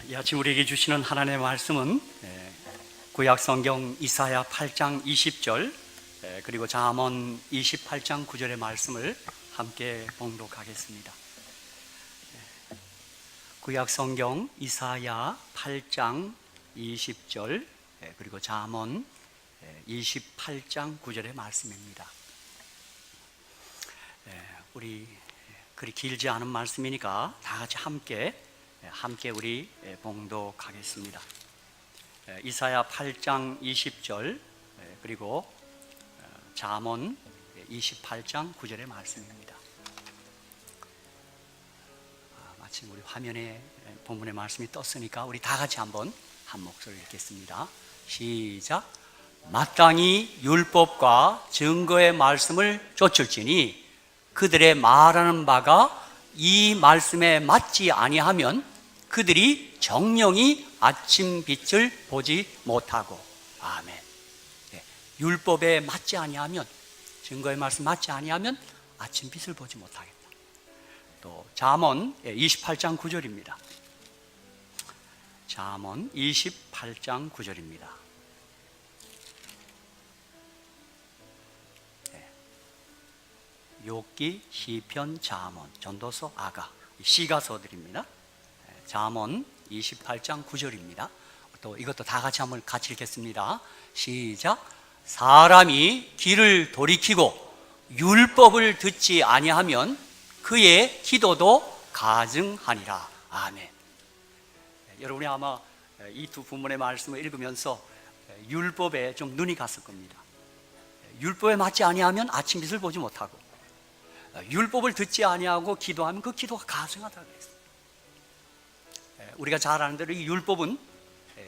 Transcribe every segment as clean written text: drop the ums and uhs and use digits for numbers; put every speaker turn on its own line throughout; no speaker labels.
이 아침 우리에게 주시는 하나님의 말씀은 구약성경 이사야 8장 20절 그리고 잠언 28장 9절의 말씀을 함께 봉독하겠습니다. 구약성경 이사야 8장 20절 그리고 잠언 28장 9절의 말씀입니다. 우리 그리 길지 않은 말씀이니까 다 같이 함께 우리 봉독하겠습니다. 이사야 8장 20절 그리고 잠언 28장 9절의 말씀입니다. 마침 우리 화면에 본문의 말씀이 떴으니까 우리 다 같이 한번 한 목소리 읽겠습니다. 시작. 마땅히 율법과 증거의 말씀을 좇을지니 그들의 말하는 바가 이 말씀에 맞지 아니하면 그들이 정령이 아침 빛을 보지 못하고. 아멘. 율법에 맞지 아니하면, 증거의 말씀 맞지 아니하면 아침 빛을 보지 못하겠다. 또 잠언 28장 9절입니다. 잠언 28장 9절입니다. 욥기, 시편, 잠언, 전도서, 아가, 시가서들입니다. 잠언 28장 9절입니다. 또 이것도 다 같이 한번 같이 읽겠습니다. 시작. 사람이 길을 돌이키고 율법을 듣지 아니하면 그의 기도도 가증하니라. 아멘. 여러분이 아마 이 두 본문의 말씀을 읽으면서 율법에 좀 눈이 갔을 겁니다. 율법에 맞지 아니하면 아침 빛을 보지 못하고, 율법을 듣지 아니하고 기도하면 그 기도가 가증하다고 했어요. 우리가 잘 아는 대로 이 율법은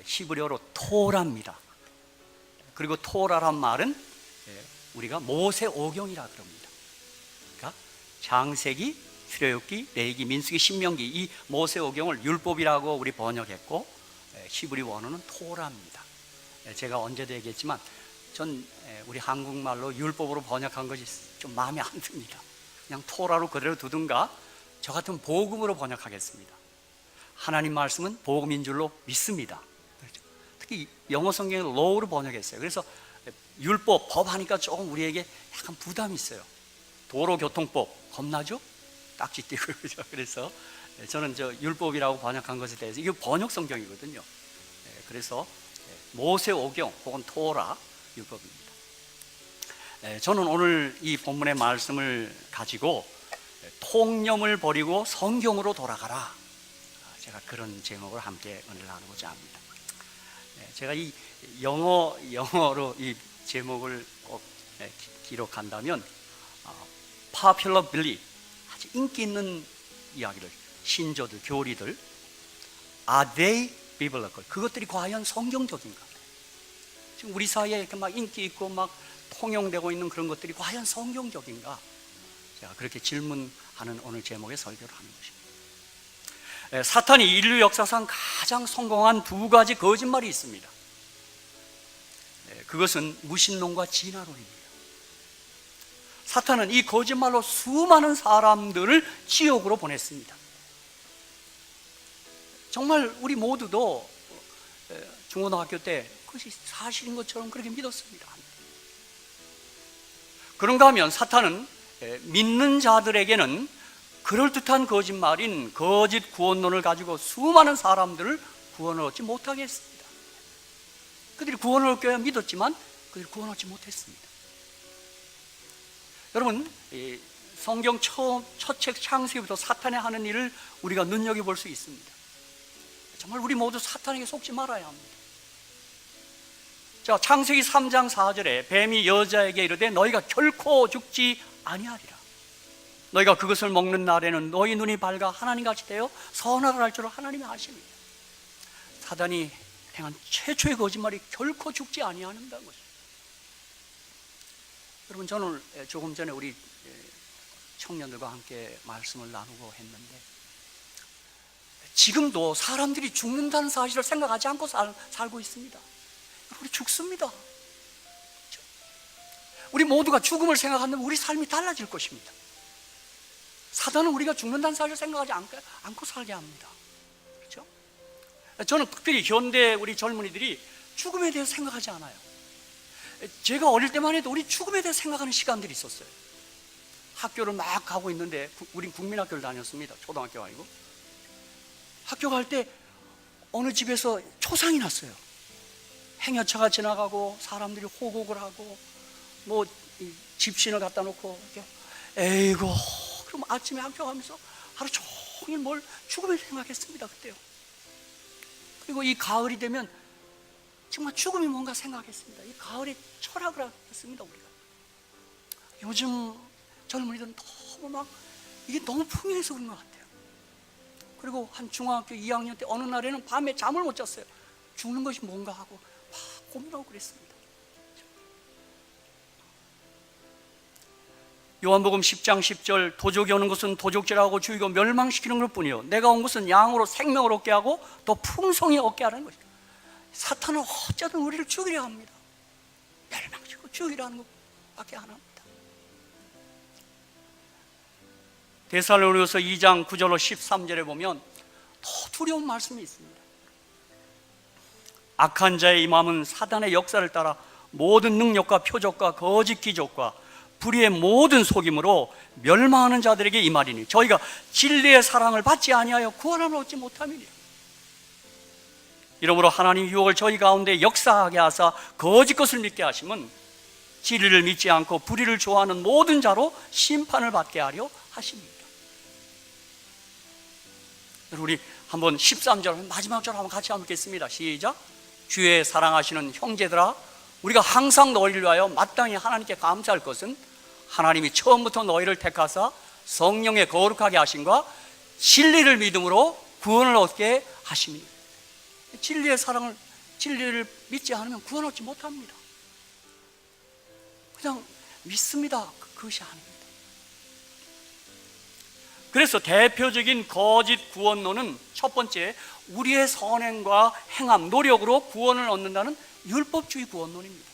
히브리어로 토라입니다. 그리고 토라란 말은 우리가 모세오경이라 그럽니다. 그러니까 창세기, 출애굽기, 레위기, 민수기, 신명기, 이 모세오경을 율법이라고 우리 번역했고 히브리 원어는 토라입니다. 제가 언제도 얘기했지만 전 우리 한국말로 율법으로 번역한 것이 좀 마음에 안 듭니다. 그냥 토라로 그대로 두든가 저 같은 복음으로 번역하겠습니다. 하나님 말씀은 복음인 줄로 믿습니다. 특히 영어 성경을 law로 번역했어요. 그래서 율법, 법 하니까 조금 우리에게 약간 부담이 있어요. 도로교통법 겁나죠? 딱지 띄고 그죠? 그래서 저는 저 율법이라고 번역한 것에 대해서 이게 번역 성경이거든요. 그래서 모세오경 혹은 토라 율법입니다. 저는 오늘 이 본문의 말씀을 가지고 통념을 버리고 성경으로 돌아가라, 제가 그런 제목을 함께 오늘 나누고자 합니다. 제가 이 영어로 이 제목을 꼭 기록한다면 popular belief, 아주 인기 있는 이야기들, 신조들, 교리들, are they biblical? 그것들이 과연 성경적인가? 지금 우리 사이에 이렇게 막 인기 있고 막 통용되고 있는 그런 것들이 과연 성경적인가? 제가 그렇게 질문하는 오늘 제목의 설교를 하는 것입니다. 사탄이 인류 역사상 가장 성공한 두 가지 거짓말이 있습니다. 그것은 무신론과 진화론입니다. 사탄은 이 거짓말로 수많은 사람들을 지옥으로 보냈습니다. 정말 우리 모두도 중고등학교 때 그것이 사실인 것처럼 그렇게 믿었습니다. 그런가 하면 사탄은 믿는 자들에게는 그럴듯한 거짓말인 거짓 구원론을 가지고 수많은 사람들을 구원을 얻지 못하게 했습니다. 그들이 구원을 얻겨야 믿었지만 그들이 구원을 얻지 못했습니다. 여러분, 성경 첫 책 창세기부터 사탄이 하는 일을 우리가 눈여겨볼 수 있습니다. 정말 우리 모두 사탄에게 속지 말아야 합니다. 자, 창세기 3장 4절에 뱀이 여자에게 이르되 너희가 결코 죽지 아니하리라. 너희가 그것을 먹는 날에는 너희 눈이 밝아 하나님같이 되어 선악을 알 줄을 하나님이 아십니다. 사단이 행한 최초의 거짓말이 결코 죽지 아니한다는 것입니다. 여러분, 저는 조금 전에 우리 청년들과 함께 말씀을 나누고 했는데 지금도 사람들이 죽는다는 사실을 생각하지 않고 살고 있습니다. 우리 죽습니다. 우리 모두가 죽음을 생각한다면 우리 삶이 달라질 것입니다. 사단은 우리가 죽는다는 사실을 생각하지 않고 살게 합니다. 그렇죠? 저는 특별히 현대 우리 젊은이들이 죽음에 대해서 생각하지 않아요. 제가 어릴 때만 해도 우리 죽음에 대해서 생각하는 시간들이 있었어요. 학교를 막 가고 있는데, 우린 국민학교를 다녔습니다. 초등학교 아니고. 학교 갈 때 어느 집에서 초상이 났어요. 행여차가 지나가고 사람들이 호곡을 하고 뭐 집신을 갖다 놓고 이렇게, 에이고, 그럼 아침에 학교 가면서 하루 종일 뭘 죽음을 생각했습니다. 그때요. 그리고 이 가을이 되면 정말 죽음이 뭔가 생각했습니다. 이 가을에 철학을 했습니다. 우리가 요즘 젊은이들은 너무 막 이게 너무 풍요해서 그런 것 같아요. 그리고 한 중학교 2학년 때 어느 날에는 밤에 잠을 못 잤어요. 죽는 것이 뭔가 하고 막 고민하고 그랬습니다. 요한복음 10장 10절, 도적이 오는 것은 도적질하고 죽이고 멸망시키는 것뿐이요 내가 온 것은 양으로 생명을 얻게 하고 또 풍성히 얻게 하는 것이다. 사탄은 어쩌든 우리를 죽이려 합니다. 멸망시키고 죽이려는 것밖에 안 합니다. 데살로니가서 2장 9절로 13절에 보면 더 두려운 말씀이 있습니다. 악한 자의 이 마음은 사단의 역사를 따라 모든 능력과 표적과 거짓 기적과 불의의 모든 속임으로 멸망하는 자들에게 이 말이니 저희가 진리의 사랑을 받지 아니하여 구원함을 얻지 못함이니라. 이러므로 하나님 유혹을 저희 가운데 역사하게 하사 거짓 것을 믿게 하심은 진리를 믿지 않고 불의를 좋아하는 모든 자로 심판을 받게 하려 하십니다. 우리 한번 13절 마지막 절 한번 같이 한번 읽겠습니다. 시작. 주의 사랑하시는 형제들아, 우리가 항상 너희를 위하여 마땅히 하나님께 감사할 것은 하나님이 처음부터 너희를 택하사 성령에 거룩하게 하심과 진리를 믿음으로 구원을 얻게 하심이니. 진리의 사랑을, 진리를 믿지 않으면 구원 얻지 못합니다. 그냥 믿습니다. 그것이 아닙니다. 그래서 대표적인 거짓 구원론은 첫 번째, 우리의 선행과 행함, 노력으로 구원을 얻는다는 율법주의 구원론입니다.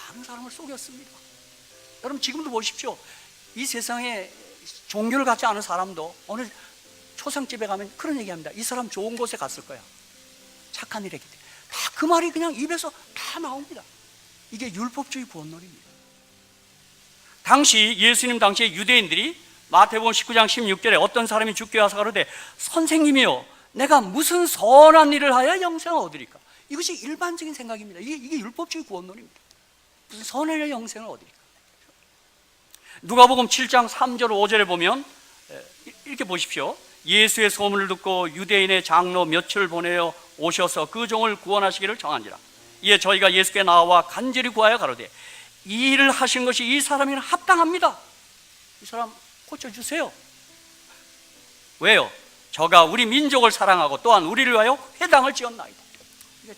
많은 사람을 속였습니다. 여러분 지금도 보십시오. 이 세상에 종교를 갖지 않은 사람도 어느 초상집에 가면 그런 얘기합니다. 이 사람 좋은 곳에 갔을 거야. 착한 일 했기 때문에. 다 그 말이 그냥 입에서 다 나옵니다. 이게 율법주의 구원론입니다. 당시 예수님 당시에 유대인들이 마태복음 19장 16절에 어떤 사람이 죽게 와서 가로되 선생님이요 내가 무슨 선한 일을 하여 영생을 얻으리까? 이것이 일반적인 생각입니다. 이게 율법주의 구원론입니다. 무슨 선한 일을 영생을 얻으리까? 누가복음 7장 3절 5절에 보면 이렇게 보십시오. 예수의 소문을 듣고 유대인의 장로 몇을 보내어 오셔서 그 종을 구원하시기를 정한지라. 이에 저희가 예수께 나와 간절히 구하여 가로되 이 일을 하신 것이 이 사람에게는 합당합니다. 이 사람 고쳐주세요. 왜요? 저가 우리 민족을 사랑하고 또한 우리를 위하여 회당을 지었나이다.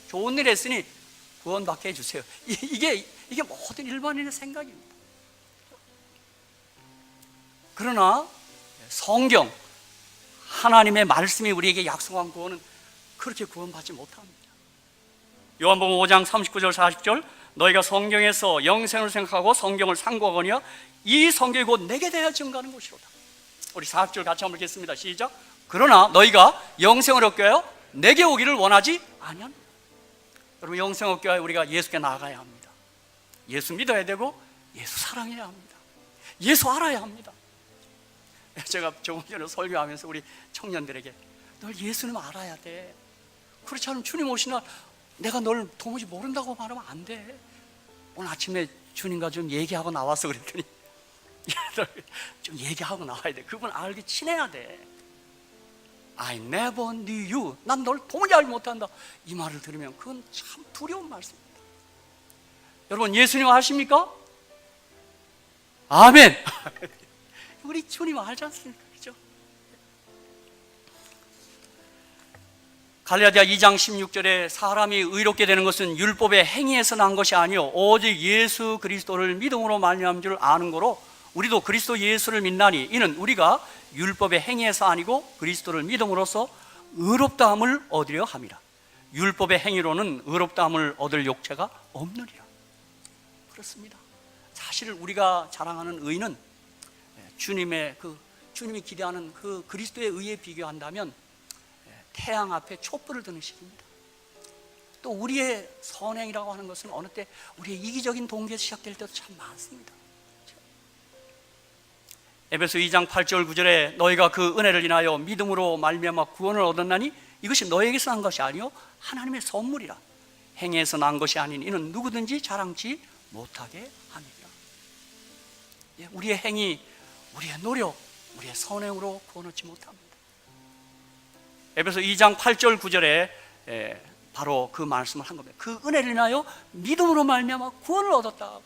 좋은 일 했으니 구원받게 해주세요. 이게 모든 일반인의 생각입니다. 그러나 성경, 하나님의 말씀이 우리에게 약속한 구원은 그렇게 구원받지 못합니다. 요한복음 5장 39절 40절 너희가 성경에서 영생을 생각하고 성경을 상고하거니와 이 성경이 곧 내게 대하여 증거하는 것이로다. 우리 40절 같이 한번 읽겠습니다. 시작. 그러나 너희가 영생을 얻게 하여 내게 오기를 원하지 아니하노라. 여러분 영생 얻게 하여 우리가 예수께 나아가야 합니다. 예수 믿어야 되고 예수 사랑해야 합니다. 예수 알아야 합니다. 제가 조금 전에 설교하면서 우리 청년들에게 널 예수님 알아야 돼. 그렇지 않으면 주님 오시나 내가 널 도무지 모른다고 말하면 안 돼. 오늘 아침에 주님과 좀 얘기하고 나와서 그랬더니 좀 얘기하고 나와야 돼. 그분 알게 친해야 돼. I never knew you. 난 널 도무지 알지 못한다. 이 말을 들으면 그건 참 두려운 말씀입니다. 여러분 예수님 아십니까? 아멘. 우리 주님 알지 않습니까? 그렇죠? 갈라디아 2장 16절에 사람이 의롭게 되는 것은 율법의 행위에서 난 것이 아니요 오직 예수 그리스도를 믿음으로 말미암은 줄 아는 거로 우리도 그리스도 예수를 믿나니 이는 우리가 율법의 행위에서 아니고 그리스도를 믿음으로써 의롭다함을 얻으려 함이라. 율법의 행위로는 의롭다함을 얻을 욕체가 없느니라. 그렇습니다. 사실 우리가 자랑하는 의는 주님이 기대하는 그 그리스도의 의에 비교한다면 태양 앞에 촛불을 드는 시기입니다. 또 우리의 선행이라고 하는 것은 어느 때 우리의 이기적인 동기에서 시작될 때도 참 많습니다. 에베소 2장 8절 9절에 너희가 그 은혜를 인하여 믿음으로 말미암아 구원을 얻었나니 이것이 너에게서 난 것이 아니요 하나님의 선물이라. 행위에서 난 것이 아닌 이는 누구든지 자랑치 못하게 함이라. 우리의 행위, 우리의 노력, 우리의 선행으로 구원 얻지 못합니다. 에베소 2장 8절 9절에 바로 그 말씀을 한 겁니다. 그 은혜를 인하여 믿음으로 말미암아 구원을 얻었다.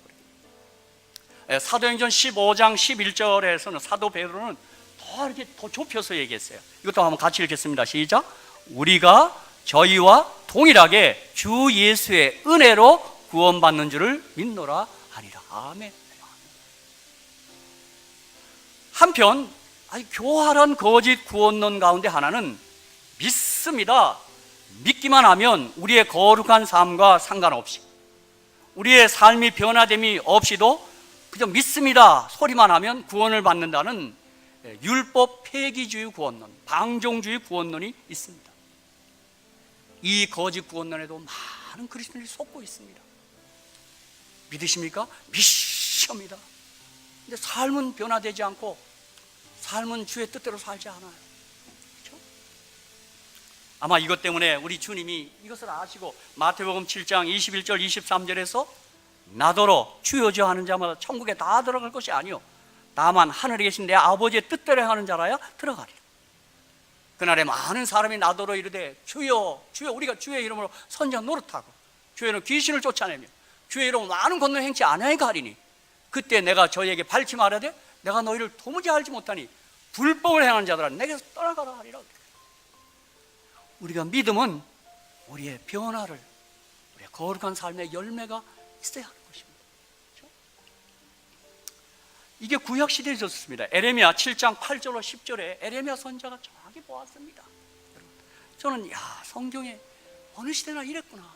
사도행전 15장 11절에서는 사도 베드로는 더 좁혀서 얘기했어요. 이것도 한번 같이 읽겠습니다. 시작. 우리가 저희와 동일하게 주 예수의 은혜로 구원받는 줄을 믿노라 하니라. 아멘. 한편 교활한 거짓 구원론 가운데 하나는 믿습니다. 믿기만 하면 우리의 거룩한 삶과 상관없이, 우리의 삶이 변화됨이 없이도 그저 믿습니다 소리만 하면 구원을 받는다는 율법 폐기주의 구원론, 방종주의 구원론이 있습니다. 이 거짓 구원론에도 많은 그리스도인들이 속고 있습니다. 믿으십니까? 믿습니다. 근데 삶은 변화되지 않고 삶은 주의 뜻대로 살지 않아요. 그렇죠? 아마 이것 때문에 우리 주님이 이것을 아시고 마태복음 7장 21절 23절에서 나더러 주여 주여 하는 자마다 천국에 다 들어갈 것이 아니요 다만 하늘에 계신 내 아버지의 뜻대로 하는 자라야 들어가리라. 그날에 많은 사람이 나더러 이르되 주여 주여, 우리가 주의 이름으로 선지자 노릇하고 주의 이름으로 귀신을 쫓아내며 주의 이름으로 많은 권능 행치 아니하게 하리니 그때 내가 저희에게 밝히 말하되 내가 너희를 도무지 알지 못하니 불법을 행하는 자들아 내게서 떠나가라 하리라. 우리가 믿음은 우리의 변화를, 우리의 거룩한 삶의 열매가 있어야 하는 것입니다. 그렇죠? 이게 구약 시대에 있었습니다. 에레미야 7장 8절로 10절에 에레미야 선지자가 정확히 보았습니다. 저는 성경에 어느 시대나 이랬구나.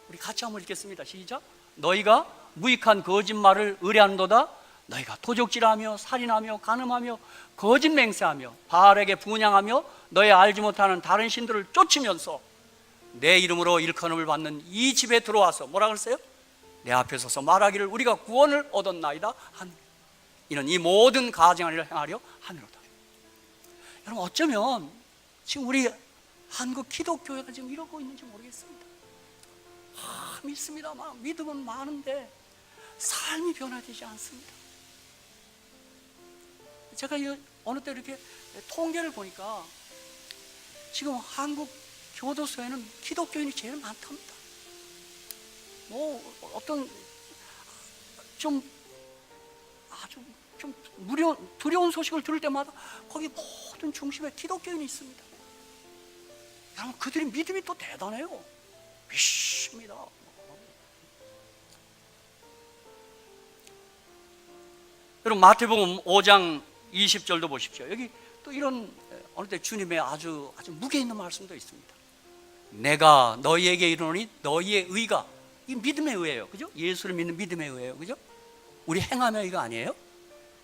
우리 같이 한번 읽겠습니다. 시작. 너희가 무익한 거짓말을 의뢰하는도다. 너희가 도적질하며 살인하며 간음하며 거짓 맹세하며 바알에게 분향하며 너희 알지 못하는 다른 신들을 쫓으면서 내 이름으로 일컬음을 받는 이 집에 들어와서 뭐라 그랬어요? 내 앞에 서서 말하기를 우리가 구원을 얻었나이다 하느니라. 이는 이 모든 가증한 일을 행하려 하느로다. 여러분, 어쩌면 지금 우리 한국 기독교회가 지금 이러고 있는지 모르겠습니다. 믿습니다만 믿음은 많은데 삶이 변화되지 않습니다. 제가 어느 때 이렇게 통계를 보니까 지금 한국 교도소에는 기독교인이 제일 많답니다. 어떤 아주 두려운 소식을 들을 때마다 거기 모든 중심에 기독교인이 있습니다. 여러분, 그들의 믿음이 또 대단해요. 믿습니다. 여러분, 마태복음 5장 20절도 보십시오. 여기 또 이런 어느 때 주님의 아주 무게 있는 말씀도 있습니다. 내가 너희에게 이르노니 너희의 의가, 이 믿음의 의예요. 그죠? 예수를 믿는 믿음의 의예요. 그죠? 우리 행함의 의가 아니에요.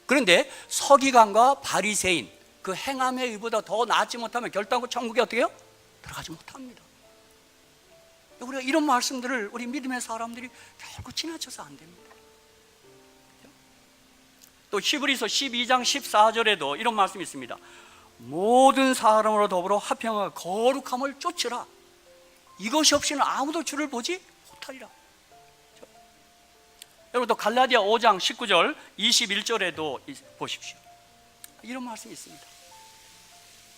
그런데 서기관과 바리새인 그 행함의 의보다 더 낫지 못하면 결단코 천국에 어떻게 해요? 들어가지 못합니다. 우리가 이런 말씀들을 우리 믿음의 사람들이 결코 지나쳐서 안 됩니다. 또 히브리서 12장 14절에도 이런 말씀이 있습니다. 모든 사람으로 더불어 화평과 거룩함을 쫓으라. 이것이 없이는 아무도 주를 보지 못하리라. 여러분, 또 갈라디아 5장 19절 21절에도 보십시오. 이런 말씀이 있습니다.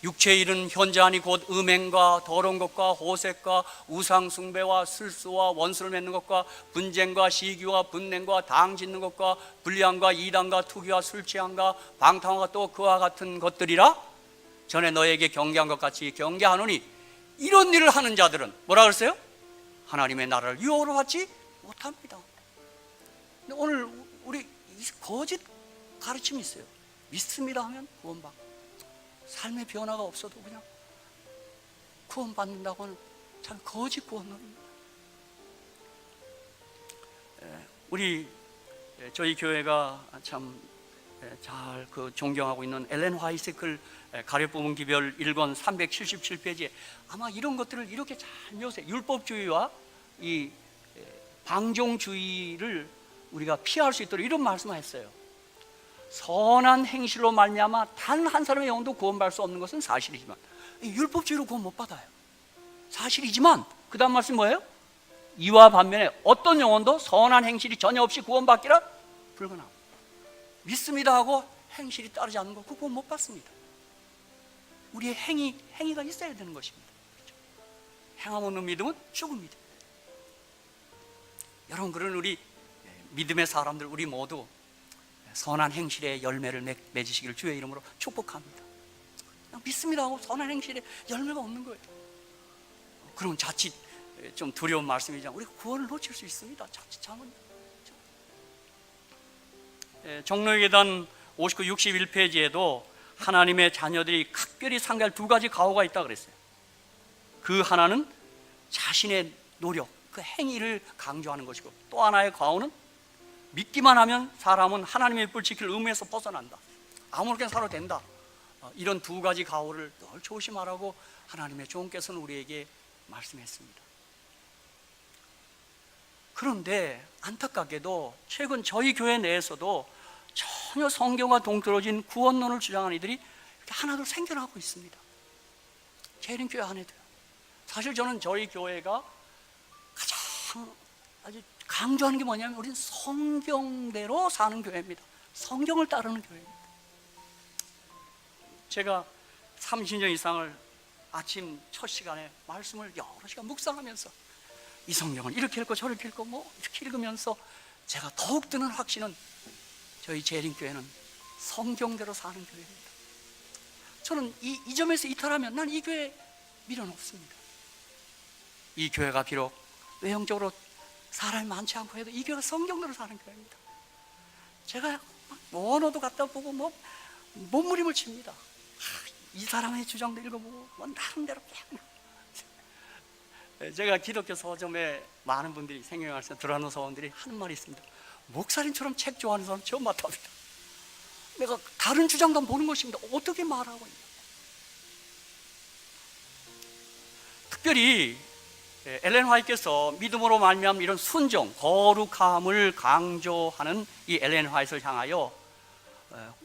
육체의 일은 현저하니 곧 음행과 더러운 것과 호색과 우상숭배와 술수와 원수를 맺는 것과 분쟁과 시기와 분냉과 당 짓는 것과 불리함과 이단과 투기와 술취함과 방탕과 또 그와 같은 것들이라. 전에 너에게 경계한 것 같이 경계하노니 이런 일을 하는 자들은 뭐라 그랬어요? 하나님의 나라를 유혹으로 받지 못합니다. 근데 오늘 우리 거짓 가르침이 있어요. 믿습니다 하면 구원받고, 삶의 변화가 없어도 그냥 구원받는다고 하는 참 거짓 구원론입니다. 저희 교회가 참 잘 존경하고 있는 엘렌 화이트의 글 가려뽑은 기별 1권 377페이지에 아마 이런 것들을 이렇게 잘 묘사해. 율법주의와 이 방종주의를 우리가 피할 수 있도록 이런 말씀을 했어요. 선한 행실로 말미암아 단 한 사람의 영혼도 구원받을 수 없는 것은 사실이지만, 율법주의로 구원 못 받아요. 사실이지만 그 다음 말씀 뭐예요? 이와 반면에 어떤 영혼도 선한 행실이 전혀 없이 구원받기라 불가능합니다. 믿습니다 하고 행실이 따르지 않는 거, 그 구원 못 받습니다. 우리의 행위가 있어야 되는 것입니다. 그렇죠? 행함 없는 믿음은 죽음입니다. 여러분, 그런 우리 믿음의 사람들, 우리 모두 선한 행실의 열매를 맺으시기를 주의 이름으로 축복합니다. 그냥 믿습니다 하고 선한 행실의 열매가 없는 거예요. 그럼 자칫 좀 두려운 말씀이지만 우리 구원을 놓칠 수 있습니다. 자칫 잘못. 종로계단 59, 61페이지에도 하나님의 자녀들이 각별히 상대할 두 가지 가오가 있다고 그랬어요. 그 하나는 자신의 노력, 그 행위를 강조하는 것이고, 또 하나의 가오는 믿기만 하면 사람은 하나님의 율법을 지킬 의무에서 벗어난다, 아무렇게나 살아도 된다. 이런 두 가지 가오를 늘 조심하라고 하나님의 종께서는 우리에게 말씀했습니다. 그런데 안타깝게도 최근 저희 교회 내에서도 전혀 성경과 동떨어진 구원론을 주장하는 이들이 이렇게 하나둘 생겨나고 있습니다. 재림교회 안에도요. 사실 저는 저희 교회가 가장 아주 강조하는 게 뭐냐면 우리는 성경대로 사는 교회입니다. 성경을 따르는 교회입니다. 제가 30년 이상을 아침 첫 시간에 말씀을 여러 시간 묵상하면서 이 성경을 이렇게 읽고 저렇게 읽고 뭐 이렇게 읽으면서 제가 더욱 드는 확신은 저희 재림교회는 성경대로 사는 교회입니다. 저는 이 점에서 이탈하면 난 이 교회 미련 없습니다. 이 교회가 비록 외형적으로 사람이 많지 않고 해도 이 교회가 성경대로 사는 교회입니다. 제가 원어도 갖다 보고 뭐 몸부림을 칩니다. 이 사람의 주장도 읽어보고 뭐 나름대로 제가 기독교 서점에 많은 분들이 생명의 말씀 들어가는 사원들이 하는 말이 있습니다. 목사님처럼 책 좋아하는 사람 처음 맡아봅니다. 내가 다른 주장도 한번 보는 것입니다. 어떻게 말하고 있냐. 특별히 엘렌 화이트께서 믿음으로 말미암은 이런 순종, 거룩함을 강조하는 이 엘렌 화이트를 향하여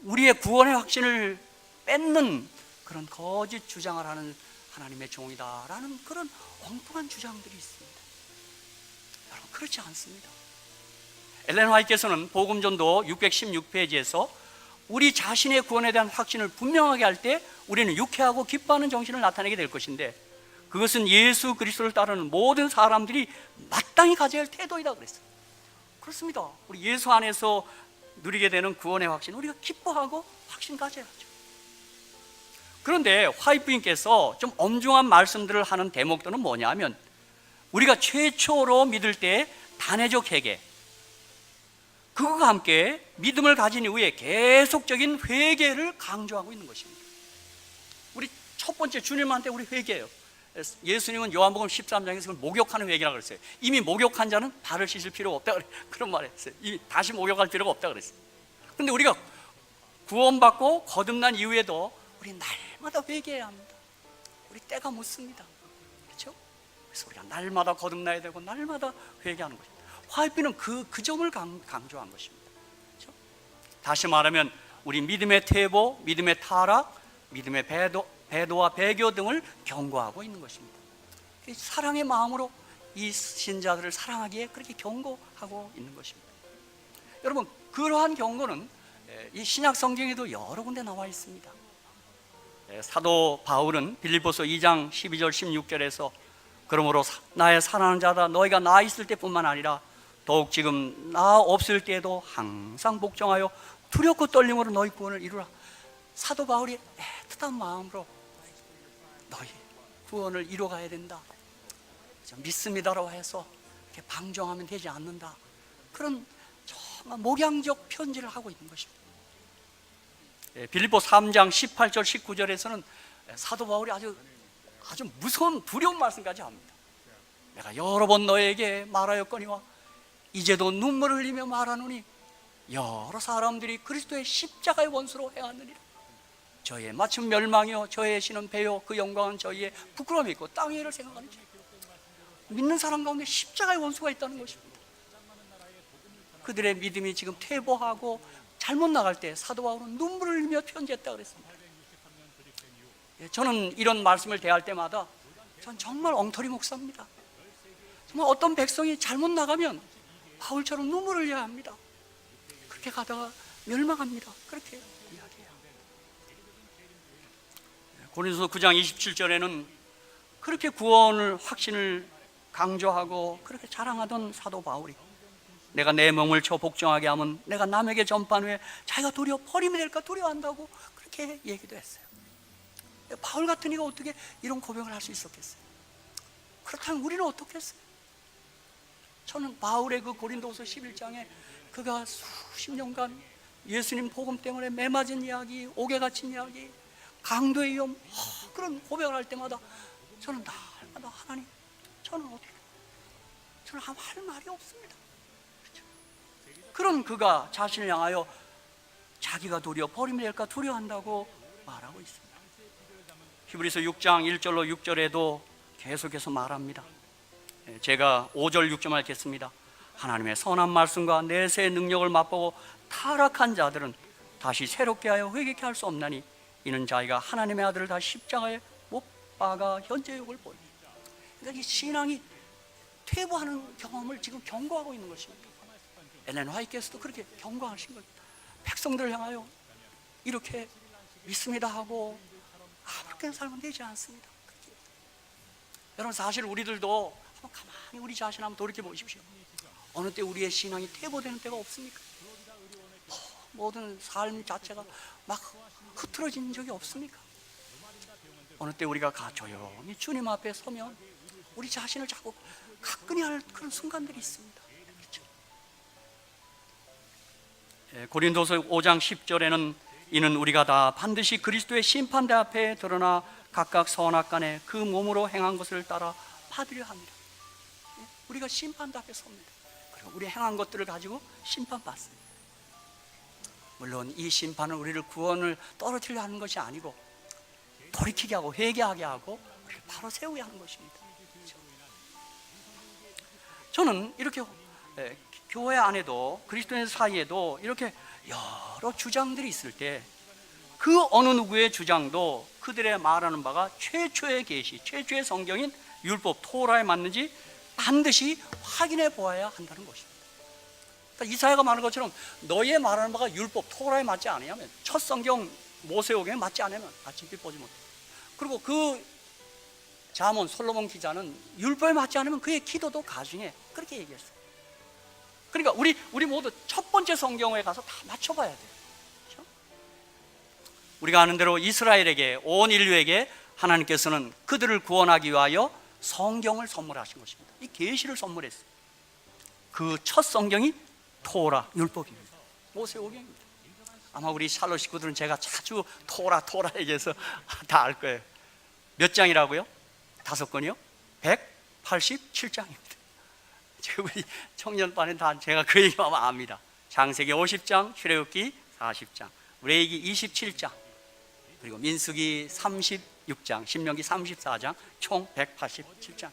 우리의 구원의 확신을 뺏는 그런 거짓 주장을 하는 하나님의 종이다라는 그런 엉뚱한 주장들이 있습니다. 여러분, 그렇지 않습니다. 엘렌 화이트께서는 복음전도 616페이지에서 우리 자신의 구원에 대한 확신을 분명하게 할 때 우리는 유쾌하고 기뻐하는 정신을 나타내게 될 것인데, 그것은 예수 그리스도를 따르는 모든 사람들이 마땅히 가져야 할 태도이다 그랬어요. 그렇습니다. 우리 예수 안에서 누리게 되는 구원의 확신, 우리가 기뻐하고 확신 가져야죠. 그런데 화이트 부인께서 좀 엄중한 말씀들을 하는 대목들은 뭐냐 하면, 우리가 최초로 믿을 때 단회적 회개, 그것과 함께 믿음을 가진 이후에 계속적인 회개를 강조하고 있는 것입니다. 우리 첫 번째 주님한테 우리 회개해요. 예수님은 요한복음 13장에서 그걸 목욕하는 회개라고 그랬어요. 이미 목욕한 자는 발을 씻을 필요가 없다 그런 말 했어요. 이미 다시 목욕할 필요가 없다 그랬어요. 그런데 우리가 구원받고 거듭난 이후에도 우리 날마다 회개해야 합니다. 우리 때가 묻습니다. 그렇죠? 그래서 우리가 날마다 거듭나야 되고 날마다 회개하는 것입니다. 화이트는 그 점을 강조한 것입니다. 그렇죠? 다시 말하면 우리 믿음의 퇴보, 믿음의 타락, 믿음의 배도와 배교 등을 경고하고 있는 것입니다. 사랑의 마음으로 이 신자들을 사랑하기에 그렇게 경고하고 있는 것입니다. 여러분, 그러한 경고는 이 신약 성경에도 여러 군데 나와 있습니다. 사도 바울은 빌립보서 2장 12절 16절에서 그러므로 나의 사랑하는 자다, 너희가 나 있을 때뿐만 아니라 더욱 지금 나 없을 때에도 항상 복종하여 두렵고 떨림으로 너희 구원을 이루라. 사도 바울이 애틋한 마음으로 너희 구원을 이루어가야 된다, 믿습니다라고 해서 이렇게 방종하면 되지 않는다, 그런 정말 목양적 편지를 하고 있는 것입니다. 빌립보 3장 18절 19절에서는 사도 바울이 아주 무서운 두려운 말씀까지 합니다. 내가 여러 번 너에게 말하였거니와 이제도 눈물을 흘리며 말하노니 여러 사람들이 그리스도의 십자가의 원수로 행하느니라. 저의 마침 멸망이요 저의 신은 배요 그 영광은 저희의 부끄러움이 있고 땅 위를 생각하는 자. 믿는 사람 가운데 십자가의 원수가 있다는 것입니다. 그들의 믿음이 지금 퇴보하고 잘못 나갈 때 사도 바울은 눈물을 흘리며 편지했다 그랬습니다. 저는 이런 말씀을 대할 때마다 전 정말 엉터리 목사입니다. 정말 어떤 백성이 잘못 나가면 바울처럼 눈물을 흘려야 합니다. 그렇게 가다가 멸망합니다. 그렇게 이야기해요. 고린도서 9장 27절에는 그렇게 구원을 확신을 강조하고 그렇게 자랑하던 사도 바울이 내가 내 몸을 저 복종하게 하면 내가 남에게 전파한 후에 자기가 도리어 버림이 될까 두려워한다고 그렇게 얘기도 했어요. 바울 같은 이가 어떻게 이런 고백을 할 수 있었겠어요? 그렇다면 우리는 어떻겠어요? 저는 바울의 그 고린도서 11장에 그가 수십 년간 예수님 복음 때문에 매맞은 이야기, 옥에 갇힌 이야기, 강도의 위험, 그런 고백을 할 때마다 저는 날마다 하나님, 저는 어떻게, 저는 할 말이 없습니다. 그렇죠? 그런 그가 자신을 향하여 자기가 도리어 버림이 될까 두려워한다고 말하고 있습니다. 히브리서 6장 1절로 6절에도 계속해서 말합니다. 제가 5절 6절 읽겠습니다. 하나님의 선한 말씀과 내세의 능력을 맛보고 타락한 자들은 다시 새롭게 하여 회개케 할 수 없나니 이는 자기가 하나님의 아들을 다 십자가에 못 박아 현재 욕을 보입니다. 그러니까 이 신앙이 퇴보하는 경험을 지금 경고하고 있는 것입니다. 엘렌 화이트께서도 그렇게 경고하신 겁니다. 백성들을 향하여 이렇게 믿습니다 하고 아무렇게나 살면 되지 않습니다. 그렇게. 여러분 사실 우리들도 한번 가만히 우리 자신 한번 돌이켜 보십시오. 어느 때 우리의 신앙이 퇴보되는 때가 없습니까? 모든 삶 자체가 막 흐트러진 적이 없습니까? 어느 때 우리가 조용히 주님 앞에 서면 우리 자신을 자꾸 가끈히 할 그런 순간들이 있습니다. 그렇죠? 고린도서 5장 10절에는 이는 우리가 다 반드시 그리스도의 심판대 앞에 드러나 각각 선악간에 그 몸으로 행한 것을 따라 받으려 합니다. 우리가 심판대 앞에 섭니다. 그리고 우리 행한 것들을 가지고 심판받습니다. 물론 이 심판은 우리를 구원을 떨어뜨리려 하는 것이 아니고 돌이키게 하고 회개하게 하고 우리를 바로 세우게 하는 것입니다. 그렇죠? 저는 이렇게 교회 안에도 그리스도인 사이에도 이렇게 여러 주장들이 있을 때 그 어느 누구의 주장도 그들의 말하는 바가 최초의 계시, 최초의 성경인 율법 토라에 맞는지 반드시 확인해 보아야 한다는 것입니다. 그러니까 이사야가 말하는 것처럼 너희의 말하는 바가 율법 토라에 맞지 않으면 첫 성경 모세오경에 맞지 않으면 아침빛 보지 못해. 그리고 그 잠언 솔로몬 기자는 율법에 맞지 않으면 그의 기도도 가증해 그렇게 얘기했어요. 그러니까 우리 모두 첫 번째 성경에 가서 다 맞춰봐야 돼요. 그렇죠? 우리가 아는 대로 이스라엘에게 온 인류에게 하나님께서는 그들을 구원하기 위하여 성경을 선물하신 것입니다. 이 계시를 선물했어요. 그 첫 성경이 토라 율법입니다. 모세오경입니다. 아마 우리 샬롯 식구들은 제가 자주 토라 얘기해서 다 알 거예요. 몇 장이라고요? 5권이요? 187장입니다. 우리 청년반은 다 제가 그 얘기만 압니다. 창세기 50장, 출애굽기 40장, 레위기 27장, 그리고 민수기 36장, 신명기 34장, 총 187장.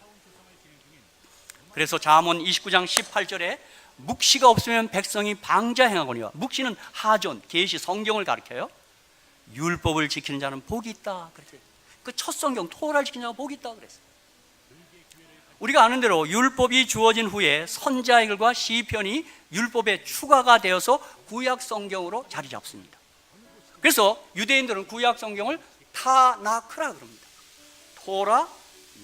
그래서 잠언 29장 18절에 묵시가 없으면 백성이 방자행하거니와, 묵시는 하존, 계시, 성경을 가리켜요. 율법을 지키는 자는 복이 있다 그랬어요. 그 첫 성경 토라를 지키는 자가 복이 있다 그랬어요. 우리가 아는 대로 율법이 주어진 후에 선지자의 글과 시편이 율법에 추가가 되어서 구약 성경으로 자리 잡습니다. 그래서 유대인들은 구약 성경을 타나크라 그럽니다. 토라,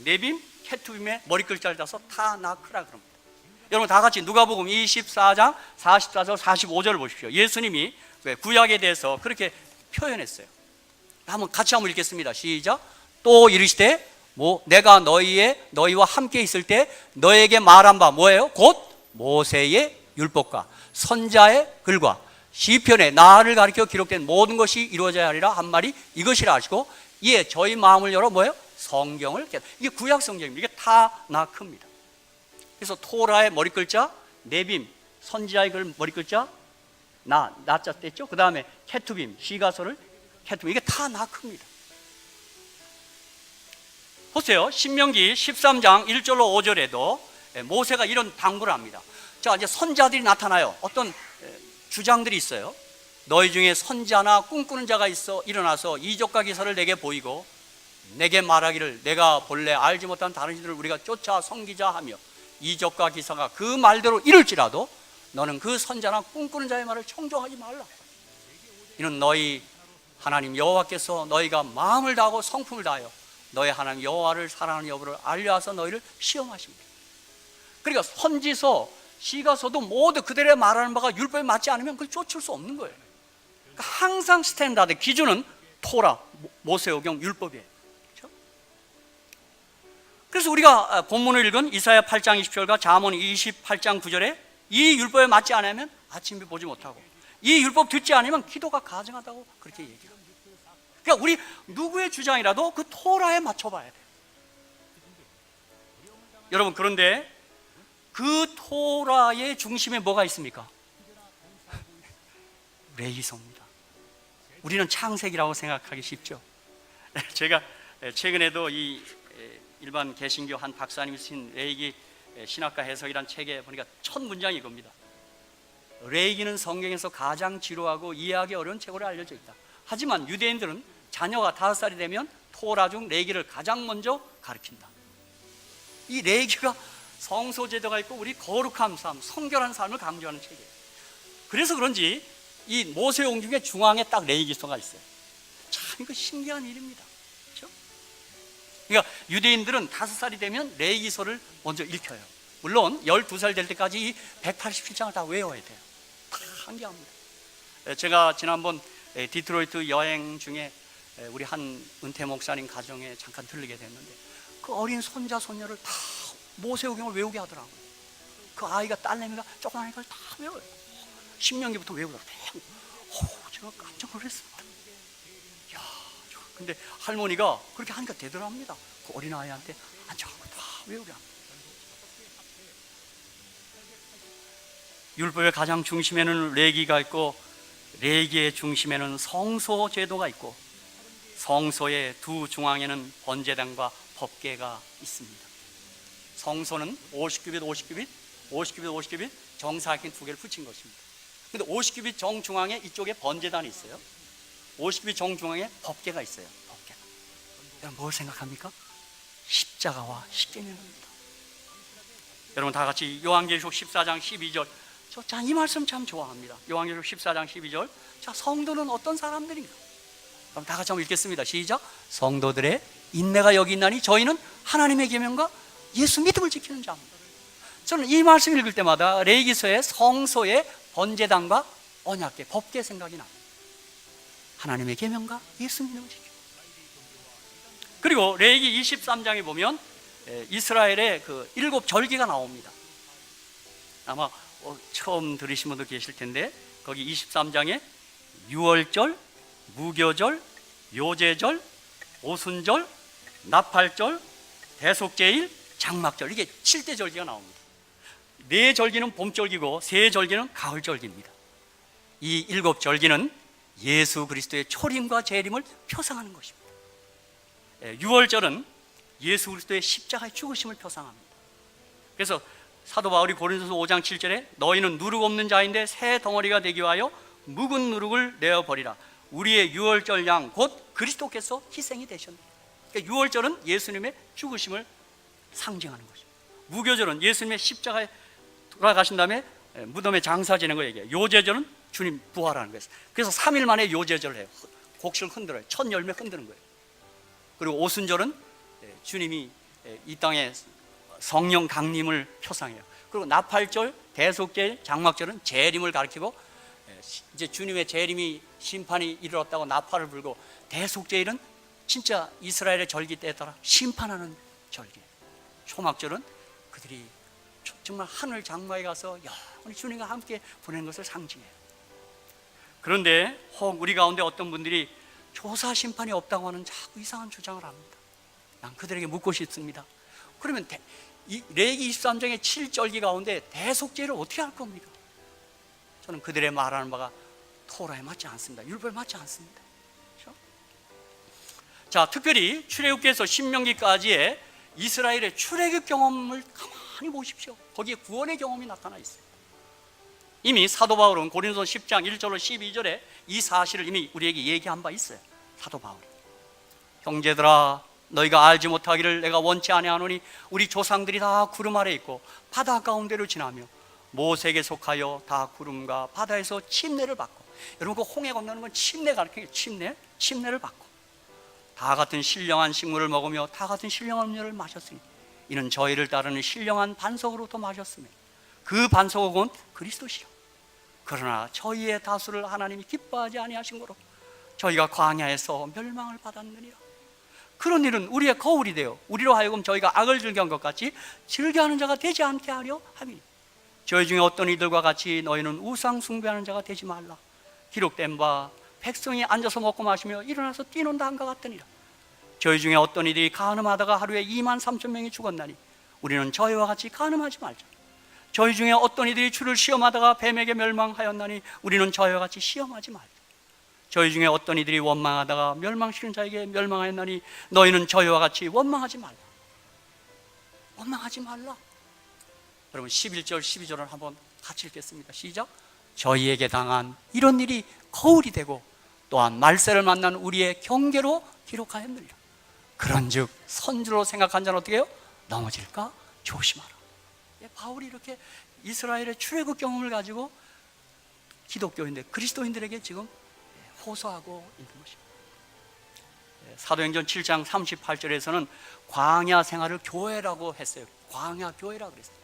네빔, 케투빔의 머리 글자를 따서 타나크라 그럽니다. 여러분 다 같이 누가복음 24장 44절 45절을 보십시오. 예수님이 구약에 대해서 그렇게 표현했어요. 같이 한번 읽겠습니다. 시작. 또 이르시되 내가 너희와 함께 있을 때 너에게 말한 바 뭐예요? 곧 모세의 율법과 선자의 글과 시편에 나를 가리켜 기록된 모든 것이 이루어져야 하리라 한 말이 이것이라 하시고, 이에 저희 마음을 열어 뭐예요? 성경을 깨닫. 이게 구약 성경입니다. 이게 타나크입니다. 그래서 토라의 머리 글자 네빔, 선지자의 글 머리 글자 나자 뗐죠. 그 다음에 케투빔, 시가소를 케투빔, 이게 다 나크입니다. 보세요. 신명기 13장 1절로 5절에도 모세가 이런 당부를 합니다. 자, 이제 선자들이 나타나요. 어떤 주장들이 있어요. 너희 중에 선자나 꿈꾸는 자가 있어 일어나서 이적과 기사를 내게 보이고 내게 말하기를 내가 본래 알지 못한 다른 신들을 우리가 쫓아 섬기자 하며 이적과 기사가 그 말대로 이룰지라도 너는 그 선자나 꿈꾸는 자의 말을 청종하지 말라. 이는 너희 하나님 여호와께서 너희가 마음을 다하고 성품을 다하여 너희 하나님 여호와를 사랑하는 여부를 알려서 너희를 시험하십니다. 그러니까 선지서, 시가서도 모두 그들의 말하는 바가 율법에 맞지 않으면 그걸 쫓을 수 없는 거예요. 그러니까 항상 스탠다드, 기준은 토라, 모세오경, 율법이에요. 그렇죠? 그래서 우리가 본문을 읽은 이사야 8장 20절과 잠언 28장 9절에 이 율법에 맞지 않으면 아침에 보지 못하고 이 율법 듣지 않으면 기도가 가증하다고 그렇게 얘기합니다. 그러니까 우리 누구의 주장이라도 그 토라에 맞춰봐야 돼요. 여러분, 그런데 그 토라의 중심에 뭐가 있습니까? 레위서입니다. 우리는 창세기라고 생각하기 쉽죠. 제가 최근에도 이 일반 개신교 한 박사님이 쓰신 레위기 신학과 해석이란 책에 보니까 첫 문장이 이겁니다. 레위기는 성경에서 가장 지루하고 이해하기 어려운 책으로 알려져 있다. 하지만 유대인들은 자녀가 5살이 되면 토라 중 레위기를 가장 먼저 가르친다. 이 레위기가 성소제도가 있고 우리 거룩한 삶, 성결한 삶을 강조하는 책이에요. 그래서 그런지 이 모세오경 중에 중앙에 딱 레위기서가 있어요. 참 이거 신기한 일입니다. 그렇죠? 그러니까 유대인들은 5살이 되면 레위기서를 먼저 읽혀요. 물론 12살 될 때까지 이 187장을 다 외워야 돼요. 다 한계합니다. 제가 지난번 디트로이트 여행 중에 우리 한 은퇴 목사님 가정에 잠깐 들르게 됐는데 그 어린 손자 손녀를 다 모세오경을 외우게 하더라고요. 그 아이가, 딸내미가 조그마한 걸 다 외워요. 신명기부터 외우더라고요. 제가 깜짝 놀랐습니다. 이야, 근데 할머니가 그렇게 하니까 되더랍니다. 그 어린 아이한테 앉아갖고 다 외우게 합니다. 율법의 가장 중심에는 레위기가 있고 레위기의 중심에는 성소 제도가 있고 성소의 두 중앙에는 번제단과 법궤가 있습니다. 성소는 50규빗, 50규빗, 50규빗, 50규빗 정사각형 두 개를 붙인 것입니다. 근데 50규빗 정중앙에 이쪽에 번제단이 있어요. 50규빗 정중앙에 법궤가 있어요. 법궤가. 여러분 뭘 생각합니까? 십자가와 십계명입니다. 여러분 다 같이 요한계시록 14장 12절. 이 말씀 참 좋아합니다. 요한계시록 14장 12절. 자, 성도는 어떤 사람들인가? 그럼 다 같이 한번 읽겠습니다. 시작. 성도들의 인내가 여기 있나니 저희는 하나님의 계명과 예수 믿음을 지키는 자입니다. 저는 이 말씀 읽을 때마다 레위기서의 성소의 번제단과 언약궤, 법궤 생각이 납니다. 하나님의 계명과 예수 믿음을 지키는. 그리고 레위기 23장에 보면 이스라엘의 그 7절기가 나옵니다. 아마 처음 들으신 분도 계실 텐데 거기 23장에 유월절, 무교절, 요제절, 오순절, 나팔절, 대속제일, 장막절, 이게 7대 절기가 나옵니다. 4절기는 봄절기고 3절기는 가을절기입니다. 이 7절기는 예수 그리스도의 초림과 재림을 표상하는 것입니다. 6월절은 예수 그리스도의 십자가의 죽으심을 표상합니다. 그래서 사도 바울이 고린도서 5장 7절에 너희는 누룩 없는 자인데 새 덩어리가 되기 위하여 묵은 누룩을 내어버리라. 우리의 유월절 양 곧 그리스도께서 희생이 되셨습니다. 그러니까 유월절은 예수님의 죽으심을 상징하는 것입니다. 무교절은 예수님의 십자가에 돌아가신 다음에 무덤에 장사 지낸 거 얘기해요. 요제절은 주님 부활하는 거예요. 그래서 3일 만에 요제절을 해요. 곡식을 흔들어요. 첫 열매 흔드는 거예요. 그리고 오순절은 주님이 이 땅에 성령 강림을 표상해요. 그리고 나팔절, 대속절, 장막절은 재림을 가리키고 이제 주님의 재림이 심판이 이르렀다고 나팔을 불고, 대속제일은 진짜 이스라엘의 절기 때에 따라 심판하는 절기예요. 초막절은 그들이 정말 하늘 장막에 가서 우리 주님과 함께 보내는 것을 상징해요. 그런데 혹 우리 가운데 어떤 분들이 조사 심판이 없다고 하는 자꾸 이상한 주장을 합니다. 난 그들에게 묻고 싶습니다. 그러면 이 레위기 23장의 7절기 가운데 대속제를 어떻게 할 겁니까? 저는 그들의 말하는 바가 토라에 맞지 않습니다. 율법에 맞지 않습니다. 그렇죠? 자, 특별히 출애굽기에서 신명기까지의 이스라엘의 출애굽 경험을 가만히 보십시오. 거기에 구원의 경험이 나타나 있어요. 이미 사도 바울은 고린도서 10장 1절로 12절에 이 사실을 이미 우리에게 얘기한 바 있어요. 사도 바울이, 형제들아 너희가 알지 못하기를 내가 원치 아니하노니 우리 조상들이 다 구름 아래 있고 바다 가운데로 지나며 모세에게 속하여 다 구름과 바다에서 침례를 받고, 여러분 그 홍해 건너는 건 침례 가르쳐요. 침례를 받고 다 같은 신령한 식물을 먹으며 다 같은 신령한 음료를 마셨으니 이는 저희를 따르는 신령한 반석으로부터 마셨으며 그 반석은 그리스도시요. 그러나 저희의 다수를 하나님이 기뻐하지 아니하신 거로 저희가 광야에서 멸망을 받았느니라. 그런 일은 우리의 거울이 되어 우리로 하여금 저희가 악을 즐겨한 것 같이 즐겨하는 자가 되지 않게 하려 함이니 저희 중에 어떤 이들과 같이 너희는 우상 숭배하는 자가 되지 말라. 기록된 바 백성이 앉아서 먹고 마시며 일어나서 뛰논다 한것 같으니라. 저희 중에 어떤 이들이 간음하다가 하루에 23,000명이 죽었나니 우리는 저희와 같이 간음하지 말자. 저희 중에 어떤 이들이 주를 시험하다가 뱀에게 멸망하였나니 우리는 저희와 같이 시험하지 말자. 저희 중에 어떤 이들이 원망하다가 멸망시키는 자에게 멸망하였나니 너희는 저희와 같이 원망하지 말라. 원망하지 말라. 여러분 11절 12절을 한번 같이 읽겠습니다. 시작. 저희에게 당한 이런 일이 거울이 되고 또한 말세를 만난 우리의 경계로 기록하였느니라. 그런즉 선주로 생각한 자는 어떻게 해요? 넘어질까 조심하라. 바울이 이렇게 이스라엘의 출애굽 경험을 가지고 기독교인들, 그리스도인들에게 지금 호소하고 있는 것입니다. 사도행전 7장 38절에서는 광야 생활을 교회라고 했어요. 광야 교회라고 그랬어요.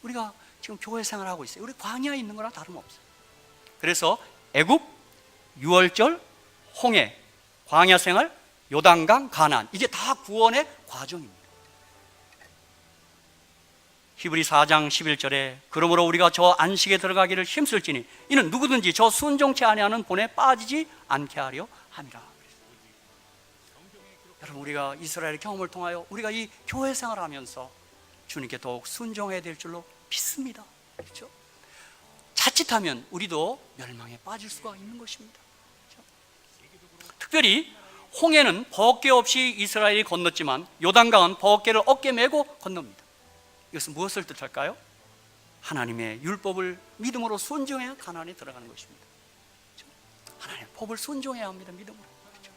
우리가 지금 교회 생활을 하고 있어요. 우리 광야에 있는 거랑 다름없어요. 그래서 애굽, 유월절, 홍해, 광야 생활, 요단강, 가나안, 이게 다 구원의 과정입니다. 히브리 4장 11절에 그러므로 우리가 저 안식에 들어가기를 힘쓸지니 이는 누구든지 저 순종치 아니하는 본에 빠지지 않게 하려 함이라. 여러분 우리가 이스라엘의 경험을 통하여 우리가 이 교회 생활을 하면서 주님께 더욱 순종해야 될 줄로 믿습니다. 그렇죠? 자칫하면 우리도 멸망에 빠질 수가 있는 것입니다. 그렇죠? 특별히 홍해는 버게 없이 이스라엘이 건넜지만 요단강은 버게를 어깨 메고 건넙니다. 이것은 무엇을 뜻할까요? 하나님의 율법을 믿음으로 순종해야 가나안에 들어가는 것입니다. 그렇죠? 하나님의 법을 순종해야 합니다. 믿음으로. 그렇죠?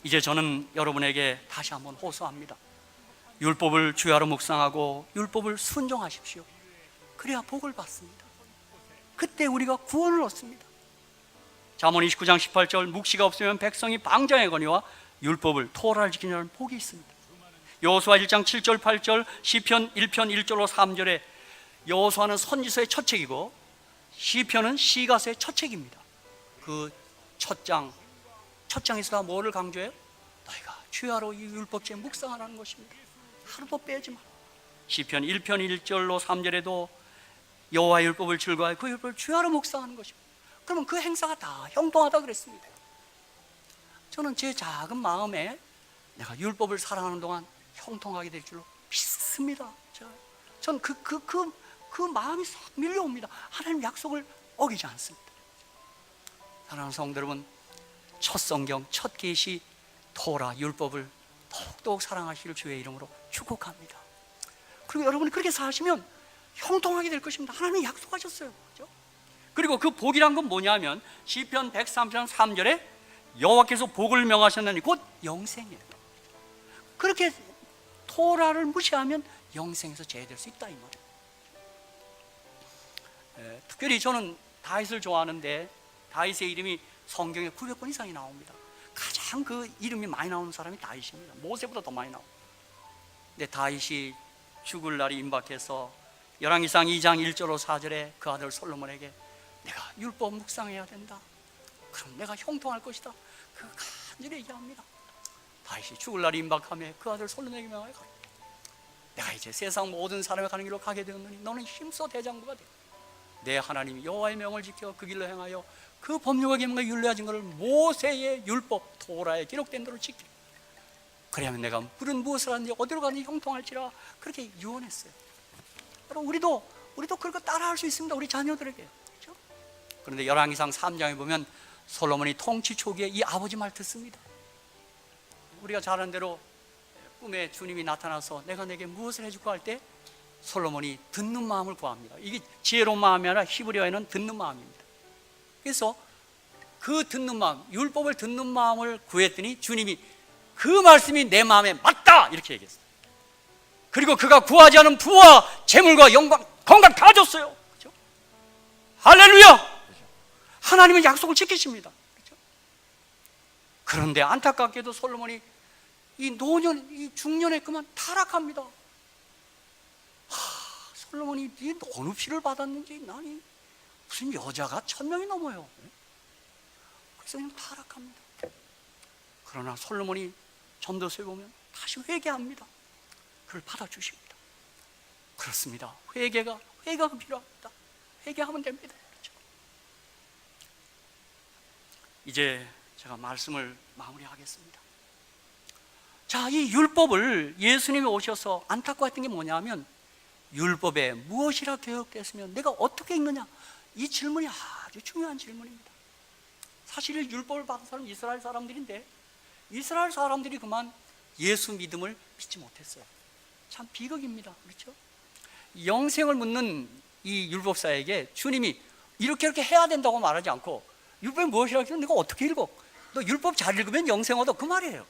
이제 저는 여러분에게 다시 한번 호소합니다. 율법을 주야로 묵상하고 율법을 순종하십시오. 그래야 복을 받습니다. 그때 우리가 구원을 얻습니다. 잠언 29장 18절 묵시가 없으면 백성이 방장의 거니와 율법을 토라를 지키는 자는 복이 있습니다. 여호수아 1장 7절 8절 시편 1편 1절로 3절에 여호수아는 선지서의 첫 책이고 시편은 시가서의 첫 책입니다. 그 첫 장에서 뭐를 강조해요? 너희가 주야로 이 율법책에 묵상하라는 것입니다. 하루도 빼지 마. 시편 1편 1절로 3절에도 여호와의 율법을 즐거워하여 그 율법을 주야로 묵상하는 것입니다. 그러면 그 행사가 다 형통하다 그랬습니다. 저는 제 작은 마음에 내가 율법을 사랑하는 동안 형통하게 될 줄로 믿습니다. 전 그 마음이 싹 밀려옵니다. 하나님 약속을 어기지 않습니다. 사랑하는 성도 여러분, 첫 성경, 첫 계시 토라 율법을 더욱더욱 사랑하시길 주의 이름으로 축복합니다. 그리고 여러분이 그렇게 사시면 형통하게 될 것입니다. 하나님이 약속하셨어요. 그렇죠? 그리고 그 복이란 건 뭐냐면 시편 103편 3절에 여호와께서 복을 명하셨나니 곧 영생이에요. 그렇게 토라를 무시하면 영생에서 제외될 수 있다 이 말이에요. 특별히 저는 다윗을 좋아하는데 다윗의 이름이 성경에 900번 이상이 나옵니다. 가장 그 이름이 많이 나오는 사람이 다윗입니다. 모세보다 더 많이 나옵니다. 근데 다윗이 죽을 날이 임박해서 열왕기상 2장 1절로 4절에 그 아들 솔로몬에게 내가 율법 묵상해야 된다. 그럼 내가 형통할 것이다. 그 간절히 얘기합니다. 다윗이 죽을 날이 임박하며 그 아들 솔로몬에게 명하여 가라. 내가 이제 세상 모든 사람이 가는 길로 가게 되었느니 너는 힘써 대장부가 되어 내 하나님 여호와의 명을 지켜 그 길로 행하여 그 법률과 계명과 율례하신 것을 모세의 율법 토라에 기록된 대로 지키라. 그래야면 내가 물은 무엇을 하는지 어디로 가는지 형통할지라. 그렇게 유언했어요. 여러분 우리도 우리도 그걸 따라할 수 있습니다. 우리 자녀들에게. 그렇죠? 그런데 열왕기상 3장에 보면 솔로몬이 통치 초기에 이 아버지 말 듣습니다. 우리가 잘 아는 대로 꿈에 주님이 나타나서 내가 내게 무엇을 해줄까 할 때 솔로몬이 듣는 마음을 구합니다. 이게 지혜로운 마음이 아니라 히브리어에는 듣는 마음입니다. 그래서 그 듣는 마음, 율법을 듣는 마음을 구했더니 주님이 그 말씀이 내 마음에 맞다 이렇게 얘기했어요. 그리고 그가 구하지 않은 부와 재물과 영광, 건강 다 줬어요. 그렇죠? 할렐루야! 하나님은 약속을 지키십니다. 그렇죠? 그런데 안타깝게도 솔로몬이 이 노년, 이 중년에 그만 타락합니다. 솔로몬이 어느 피를 받았는지 나니 무슨 여자가 1000명이 넘어요. 그래서 그냥 타락합니다. 그러나 솔로몬이 전도서에 보면 다시 회개합니다. 그걸 받아주십니다. 그렇습니다. 회개가 필요합니다. 회개하면 됩니다. 그렇죠? 이제 제가 말씀을 마무리하겠습니다. 자, 이 율법을 예수님이 오셔서 안타까웠던 게 뭐냐면 율법에 무엇이라 기록됐으면 내가 어떻게 읽느냐, 이 질문이 아주 중요한 질문입니다. 사실 율법을 받은 사람은 이스라엘 사람들인데 이스라엘 사람들이 그만 예수 믿음을 믿지 못했어요. 참 비극입니다. 그렇죠? 영생을 묻는 이 율법사에게 주님이 이렇게 해야 된다고 말하지 않고 율법이 무엇이라고 해서 내가 어떻게 읽어? 너 율법 잘 읽으면 영생 얻어, 그 말이에요.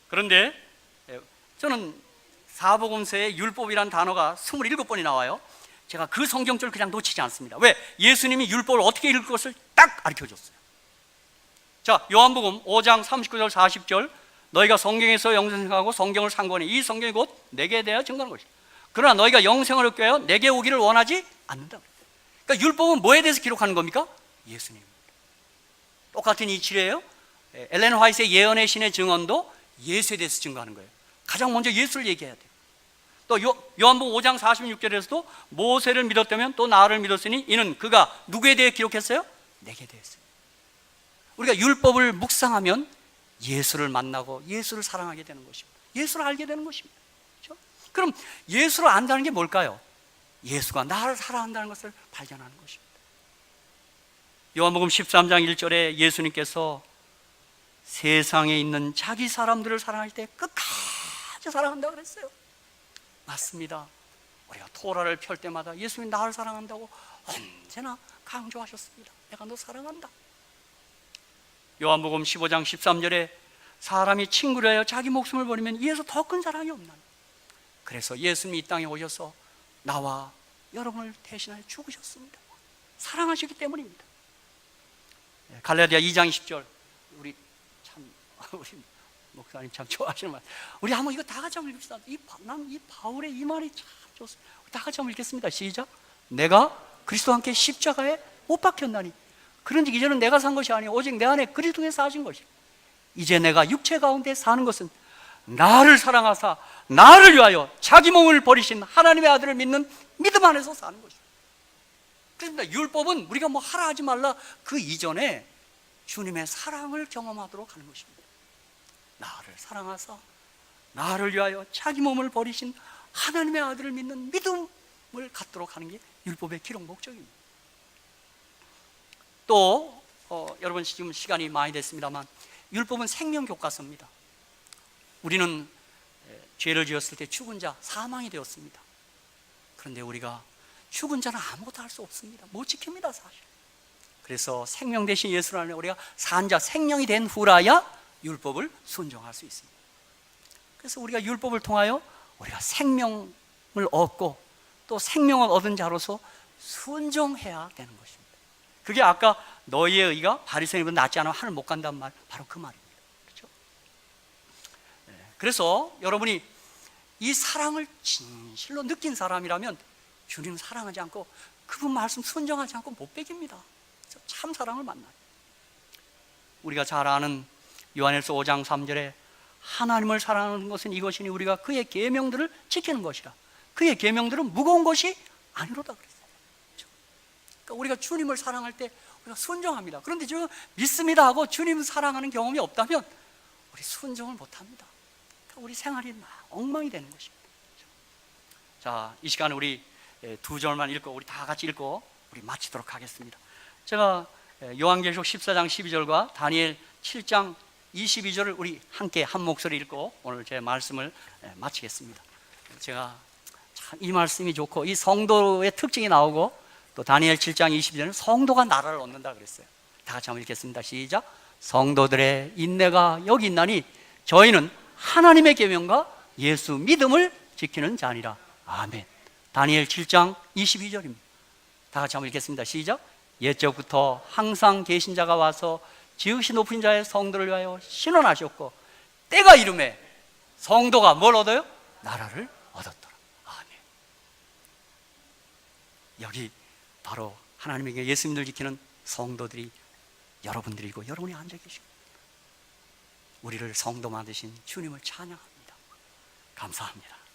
그런데 저는 사복음서에 율법이란 단어가 27번이 나와요. 제가 그 성경줄을 그냥 놓치지 않습니다. 왜? 예수님이 율법을 어떻게 읽을 것을 딱 가르쳐줬어요. 자, 요한복음 5장 39절 40절 너희가 성경에서 영생하고 성경을 상고하니 이 성경이 곧 내게 대하여 증거하는 것이다. 그러나 너희가 영생을 얻기 위하여 내게 오기를 원하지 않는다. 그러니까 율법은 뭐에 대해서 기록하는 겁니까? 예수님입니다. 똑같은 이치예요. 엘렌 화이트의 예언의 신의 증언도 예수에 대해서 증거하는 거예요. 가장 먼저 예수를 얘기해야 돼요. 또 요한복음 5장 46절에서도 모세를 믿었다면 또 나를 믿었으니 이는 그가 누구에 대해 기록했어요? 내게 대했어요. 우리가 율법을 묵상하면 예수를 만나고 예수를 사랑하게 되는 것입니다. 예수를 알게 되는 것입니다. 그렇죠? 그럼 예수를 안다는 게 뭘까요? 예수가 나를 사랑한다는 것을 발견하는 것입니다. 요한복음 13장 1절에 예수님께서 세상에 있는 자기 사람들을 사랑할 때 끝까지 사랑한다고 그랬어요. 맞습니다. 우리가 토라를 펼 때마다 예수님이 나를 사랑한다고 언제나 강조하셨습니다. 내가 너 사랑한다. 요한복음 15장 13절에 사람이 친구를 하여 자기 목숨을 버리면 이에서 더 큰 사랑이 없나니. 그래서 예수님이 이 땅에 오셔서 나와 여러분을 대신하여 죽으셨습니다. 사랑하시기 때문입니다. 갈라디아 2장 20절 우리 목사님 참 좋아하시는 말. 우리 한번 이거 다 같이 한번 읽읍시다. 난 이 바울의 이 말이 참 좋습니다. 다 같이 한번 읽겠습니다. 시작. 내가 그리스도와 함께 십자가에 못 박혔나니 그런즉 이제는 내가 산 것이 아니요 오직 내 안에 그리스도께서 사신 것이요 이제 내가 육체 가운데 사는 것은 나를 사랑하사 나를 위하여 자기 몸을 버리신 하나님의 아들을 믿는 믿음 안에서 사는 것이요. 그렇습니다. 율법은 우리가 뭐 하라 하지 말라 그 이전에 주님의 사랑을 경험하도록 하는 것입니다. 나를 사랑하사 나를 위하여 자기 몸을 버리신 하나님의 아들을 믿는 믿음을 갖도록 하는 게 율법의 기록 목적입니다. 또 여러분 지금 시간이 많이 됐습니다만 율법은 생명교과서입니다. 우리는 죄를 지었을 때 죽은 자, 사망이 되었습니다. 그런데 우리가 죽은 자는 아무것도 할 수 없습니다. 못 지킵니다, 사실. 그래서 생명 대신 예수를 안에 우리가 산 자, 생명이 된 후라야 율법을 순종할 수 있습니다. 그래서 우리가 율법을 통하여 우리가 생명을 얻고 또 생명을 얻은 자로서 순종해야 되는 것입니다. 그게 아까 너희의 의가 바리새인보다 낫지 않으면 하늘 못 간다는 말, 바로 그 말입니다. 그렇죠? 그래서 여러분이 이 사랑을 진실로 느낀 사람이라면 주님을 사랑하지 않고 그분 말씀 순종하지 않고 못 배깁니다. 참 사랑을 만나요. 우리가 잘 아는 요한일서 5장 3절에 하나님을 사랑하는 것은 이것이니 우리가 그의 계명들을 지키는 것이라. 그의 계명들은 무거운 것이 아니로다 그랬어요. 그렇죠? 그러니까 우리가 주님을 사랑할 때 우리가 순종합니다. 그런데 지금 믿습니다 하고 주님을 사랑하는 경험이 없다면 우리 순종을 못합니다. 그러니까 우리 생활이 막 엉망이 되는 것입니다. 그렇죠? 자, 이 시간 우리 두 절만 읽고 우리 다 같이 읽고 우리 마치도록 하겠습니다. 제가 요한계시록 14장 12절과 다니엘 7장 22절을 우리 함께 한 목소리 읽고 오늘 제 말씀을 마치겠습니다. 제가 참 이 말씀이 좋고 이 성도의 특징이 나오고 또 다니엘 7장 22절은 성도가 나라를 얻는다 그랬어요. 다 같이 한번 읽겠습니다. 시작. 성도들의 인내가 여기 있나니 저희는 하나님의 계명과 예수 믿음을 지키는 자니라. 아멘. 다니엘 7장 22절입니다. 다 같이 한번 읽겠습니다. 시작. 옛적부터 항상 계신 자가 와서 지으신 높은 자의 성도를 위하여 신원하셨고 때가 이름에 성도가 뭘 얻어요? 나라를 얻었더라. 아멘. 여기 바로 하나님에게 예수 믿음을 지키는 성도들이 여러분들이고 여러분이 앉아 계시고 우리를 성도 만드신 주님을 찬양합니다. 감사합니다.